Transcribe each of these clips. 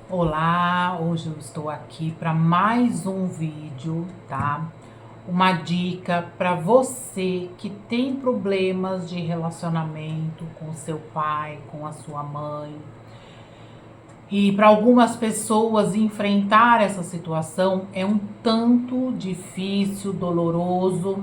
Olá, hoje eu estou aqui para mais um vídeo, tá? Uma dica para você que tem problemas de relacionamento com seu pai, com a sua mãe. E para algumas pessoas enfrentar essa situação é um tanto difícil, doloroso.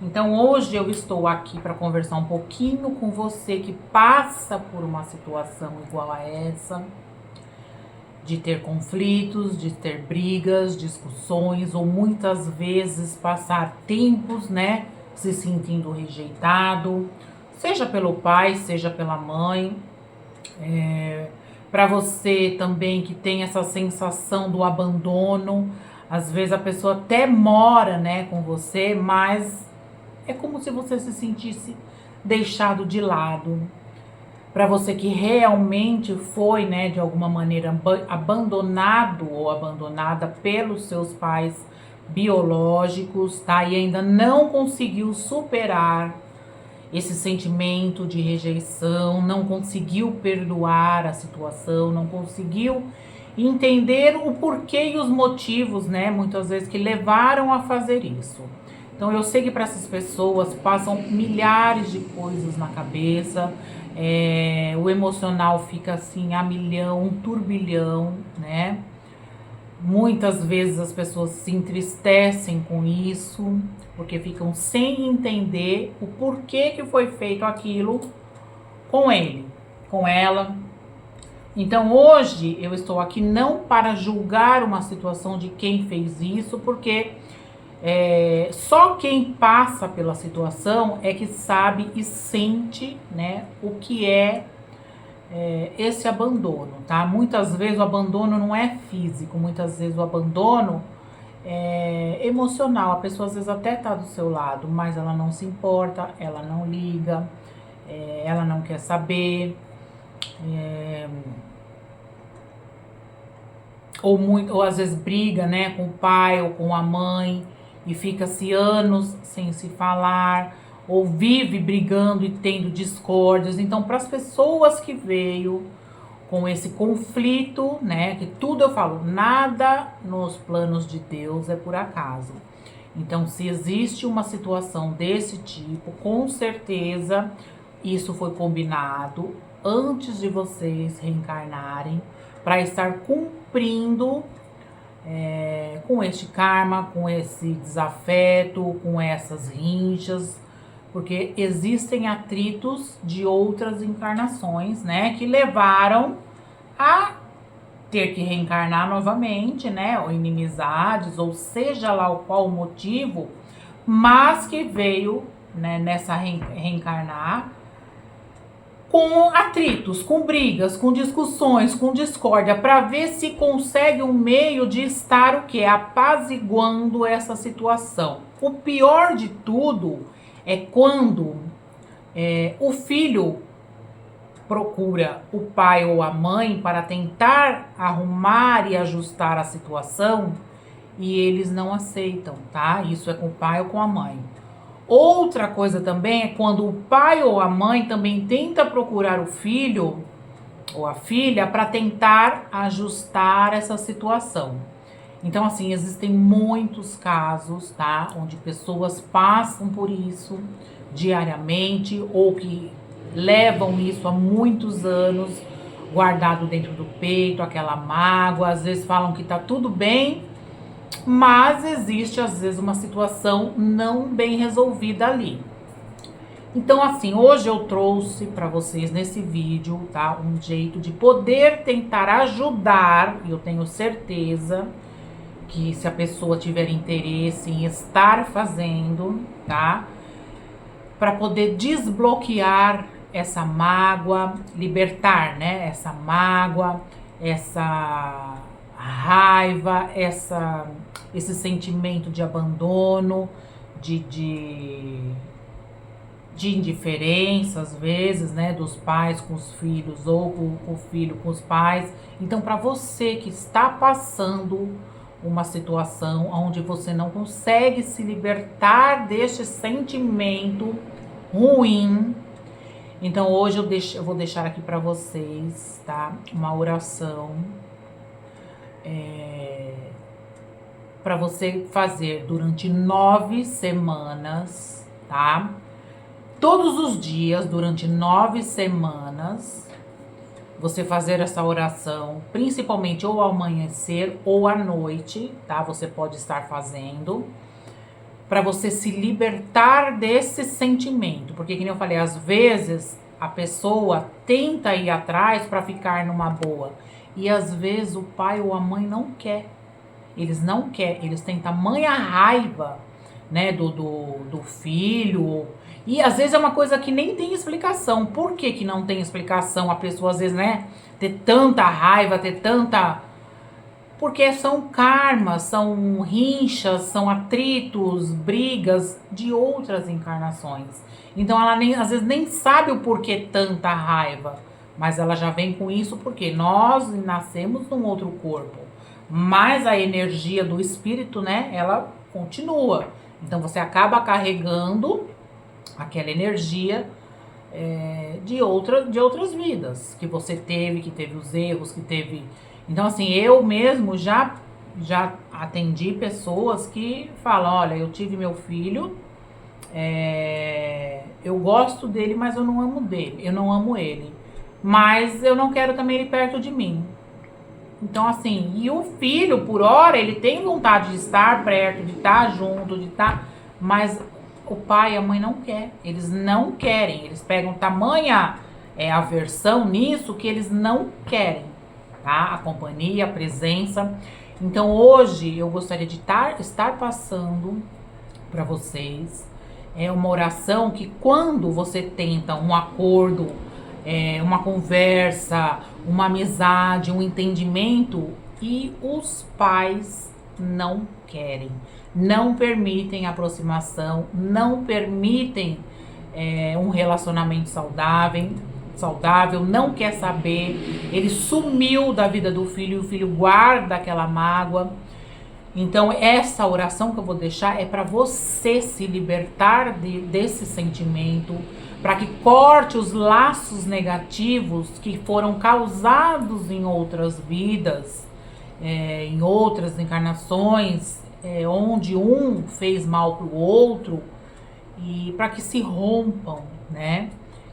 Então hoje eu estou aqui para conversar um pouquinho com você que passa por uma situação igual a essa, de ter conflitos, de ter brigas, discussões, ou muitas vezes passar tempos, né, se sentindo rejeitado, seja pelo pai, seja pela mãe. Para você também que tem essa sensação do abandono, às vezes a pessoa até mora, né, com você, mas é como se você se sentisse deixado de lado. Para você que realmente foi, né, de alguma maneira abandonado ou abandonada pelos seus pais biológicos, tá? E ainda não conseguiu superar esse sentimento de rejeição, não conseguiu perdoar a situação, não conseguiu entender o porquê e os motivos, né, muitas vezes que levaram a fazer isso. Então eu sei que para essas pessoas passam milhares de coisas na cabeça, o emocional fica assim a milhão, um turbilhão, né? Muitas vezes as pessoas se entristecem com isso, porque ficam sem entender o porquê que foi feito aquilo com ele, com ela. Então hoje eu estou aqui não para julgar uma situação de quem fez isso, porque só quem passa pela situação é que sabe e sente, né, o que é esse abandono, tá? Muitas vezes o abandono não é físico, muitas vezes o abandono é emocional. A pessoa às vezes até tá do seu lado, mas ela não se importa, ela não liga, ela não quer saber, ou às vezes briga, né, com o pai ou com a mãe e fica-se anos sem se falar, ou vive brigando e tendo discórdias. Então, para as pessoas que veio com esse conflito, né, que tudo eu falo, nada nos planos de Deus é por acaso. Então, se existe uma situação desse tipo, com certeza isso foi combinado antes de vocês reencarnarem para estar cumprindo com este karma, com esse desafeto, com essas rinchas, porque existem atritos de outras encarnações, né, que levaram a ter que reencarnar novamente, né, ou inimizades, ou seja lá o qual o motivo, mas que veio, né, nessa reencarnar com atritos, com brigas, com discussões, com discórdia, para ver se consegue um meio de estar o que? Apaziguando essa situação. O pior de tudo é quando o filho procura o pai ou a mãe para tentar arrumar e ajustar a situação e eles não aceitam, tá? Isso é com o pai ou com a mãe. Outra coisa também é quando o pai ou a mãe também tenta procurar o filho ou a filha para tentar ajustar essa situação. Então, assim, existem muitos casos, tá? Onde pessoas passam por isso diariamente ou que levam isso há muitos anos guardado dentro do peito, aquela mágoa. Às vezes falam que tá tudo bem, mas existe às vezes uma situação não bem resolvida ali. Então, assim, hoje eu trouxe para vocês nesse vídeo, tá, um jeito de poder tentar ajudar, e eu tenho certeza que se a pessoa tiver interesse em estar fazendo, tá, para poder desbloquear essa mágoa, libertar, né, essa mágoa, essa raiva, esse sentimento de abandono, de de indiferença, às vezes, né, dos pais com os filhos ou o filho com os pais. Então, para você que está passando uma situação onde você não consegue se libertar deste sentimento ruim, então hoje eu vou deixar aqui para vocês, tá, uma oração para você fazer durante 9 semanas, tá? Todos os dias, durante 9 semanas, você fazer essa oração, principalmente ou ao amanhecer ou à noite, tá? Você pode estar fazendo, para você se libertar desse sentimento. Porque, como eu falei, às vezes a pessoa tenta ir atrás para ficar numa boa. E às vezes o pai ou a mãe não quer. Eles não querem, eles têm tamanha raiva, né, do filho. E às vezes é uma coisa que nem tem explicação. Por que que não tem explicação a pessoa, às vezes, né, ter tanta raiva, ter tanta... Porque são karmas, são rinchas, são atritos, brigas de outras encarnações. Então ela nem, às vezes nem sabe o porquê tanta raiva. Mas ela já vem com isso porque nós nascemos num outro corpo. Mas a energia do espírito, né, ela continua. Então você acaba carregando aquela energia de outras vidas que você teve, que teve os erros, que teve... Então, assim, eu mesmo já atendi pessoas que falam, olha, eu tive meu filho, eu gosto dele, mas eu não amo ele. Mas eu não quero também ele perto de mim. Então, assim, e o filho, por hora, ele tem vontade de estar perto, de estar junto, de estar... Mas o pai e a mãe não querem. Eles não querem. Eles pegam tamanha aversão nisso que eles não querem, tá? A companhia, a presença. Então, hoje, eu gostaria de estar passando para vocês uma oração que quando você tenta um acordo, uma conversa, uma amizade, um entendimento, e os pais não querem, não permitem aproximação, não permitem um relacionamento saudável, não quer saber, ele sumiu da vida do filho e o filho guarda aquela mágoa. Então essa oração que eu vou deixar é para você se libertar desse sentimento, para que corte os laços negativos que foram causados em outras vidas, em outras encarnações, onde um fez mal para o outro, e para que se rompam, né,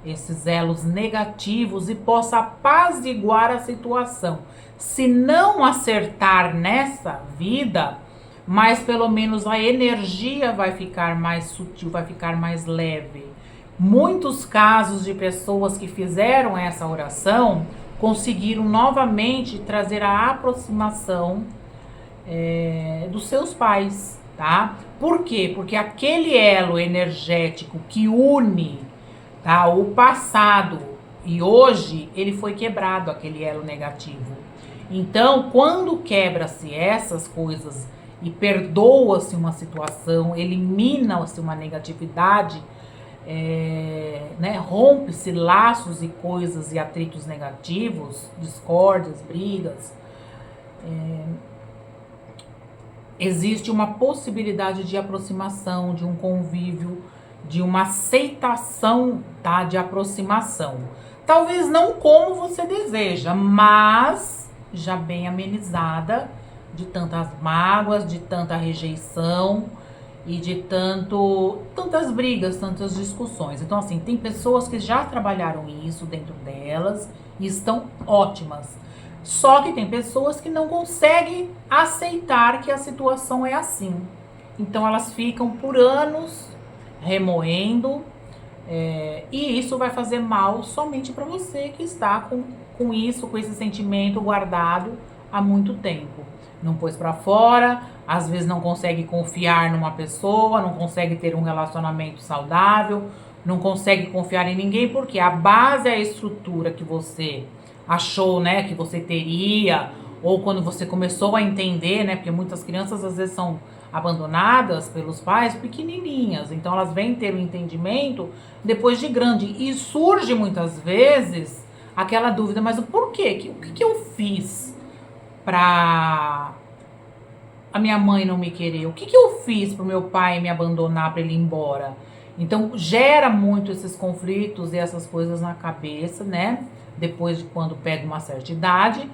esses elos negativos e possa apaziguar a situação. Se não acertar nessa vida, mas pelo menos a energia vai ficar mais sutil, vai ficar mais leve. Muitos casos de pessoas que fizeram essa oração conseguiram novamente trazer a aproximação dos seus pais, tá? Por quê? Porque aquele elo energético que une, tá, o passado e hoje, ele foi quebrado, aquele elo negativo. Então, quando quebra-se essas coisas e perdoa-se uma situação, elimina-se uma negatividade, né, rompe-se laços e coisas e atritos negativos, discórdias, brigas, existe uma possibilidade de aproximação, de um convívio, de uma aceitação, tá, de aproximação. Talvez não como você deseja, mas já bem amenizada de tantas mágoas, de tanta rejeição e de tantas brigas, tantas discussões. Então, assim, tem pessoas que já trabalharam isso dentro delas e estão ótimas. Só que tem pessoas que não conseguem aceitar que a situação é assim. Então, elas ficam por anos remoendo, e isso vai fazer mal somente para você que está com isso, com esse sentimento guardado há muito tempo. Não pôs para fora, às vezes não consegue confiar numa pessoa, não consegue ter um relacionamento saudável, não consegue confiar em ninguém, porque a base, a estrutura que você achou, né, que você teria, ou quando você começou a entender, né, porque muitas crianças às vezes são abandonadas pelos pais pequenininhas, então elas vêm ter um entendimento depois de grande, e surge muitas vezes aquela dúvida, mas o porquê? O que eu fiz pra a minha mãe não me querer? O que eu fiz pro meu pai me abandonar, para ele ir embora? Então gera muito esses conflitos e essas coisas na cabeça, né, depois de quando pega uma certa idade.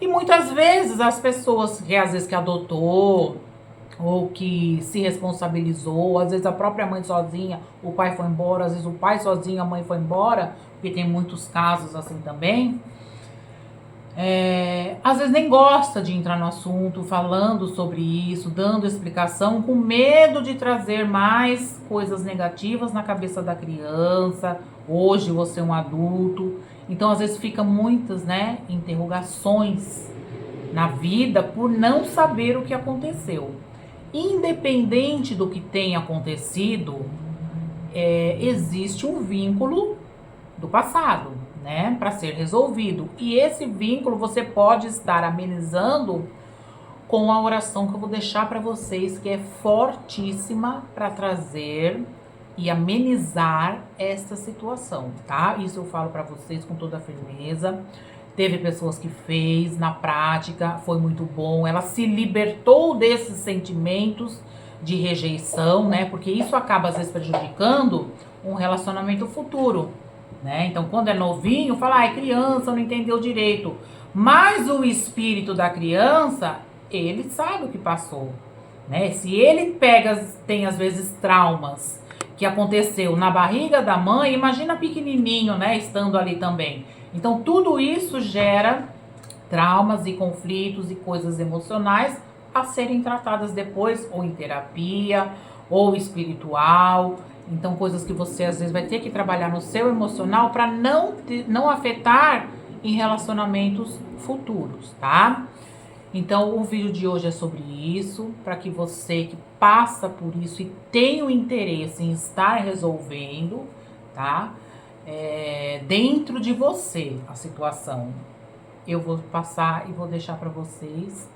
E muitas vezes as pessoas que às vezes que adotou ou que se responsabilizou, às vezes a própria mãe sozinha, o pai foi embora, às vezes o pai sozinho, a mãe foi embora, porque tem muitos casos assim também. Às vezes nem gosta de entrar no assunto, falando sobre isso, dando explicação, com medo de trazer mais coisas negativas na cabeça da criança. Hoje você é um adulto, então às vezes fica muitas, né, interrogações na vida por não saber o que aconteceu. Independente do que tenha acontecido, existe um vínculo do passado, né, para ser resolvido. E esse vínculo você pode estar amenizando com a oração que eu vou deixar para vocês, que é fortíssima para trazer e amenizar essa situação, tá? Isso eu falo para vocês com toda a firmeza. Teve pessoas que fez na prática, foi muito bom. Ela se libertou desses sentimentos de rejeição, né? Porque isso acaba às vezes prejudicando um relacionamento futuro, né? Então, quando é novinho, fala, é criança, não entendeu direito. Mas o espírito da criança, ele sabe o que passou, né? Se ele tem às vezes traumas que aconteceu na barriga da mãe, imagina pequenininho, né, estando ali também. Então, tudo isso gera traumas e conflitos e coisas emocionais a serem tratadas depois, ou em terapia, ou espiritual. Então, coisas que você às vezes vai ter que trabalhar no seu emocional para não afetar em relacionamentos futuros, tá? Então, o vídeo de hoje é sobre isso, para que você que passa por isso e tem o interesse em estar resolvendo, tá? Dentro de você a situação. Eu vou passar e vou deixar para vocês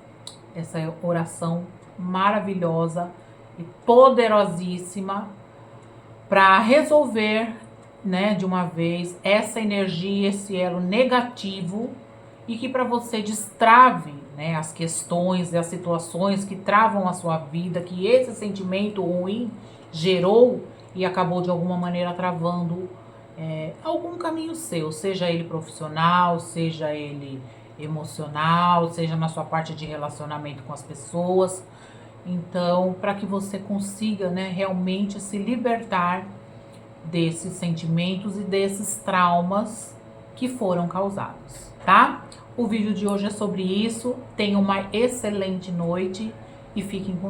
essa oração maravilhosa e poderosíssima para resolver, né, de uma vez essa energia, esse elo negativo, e que para você destrave, né, as questões e as situações que travam a sua vida, que esse sentimento ruim gerou e acabou de alguma maneira travando algum caminho seu, seja ele profissional, seja ele emocional, seja na sua parte de relacionamento com as pessoas. Então, para que você consiga, né, realmente se libertar desses sentimentos e desses traumas que foram causados, tá? O vídeo de hoje é sobre isso. Tenha uma excelente noite e fiquem com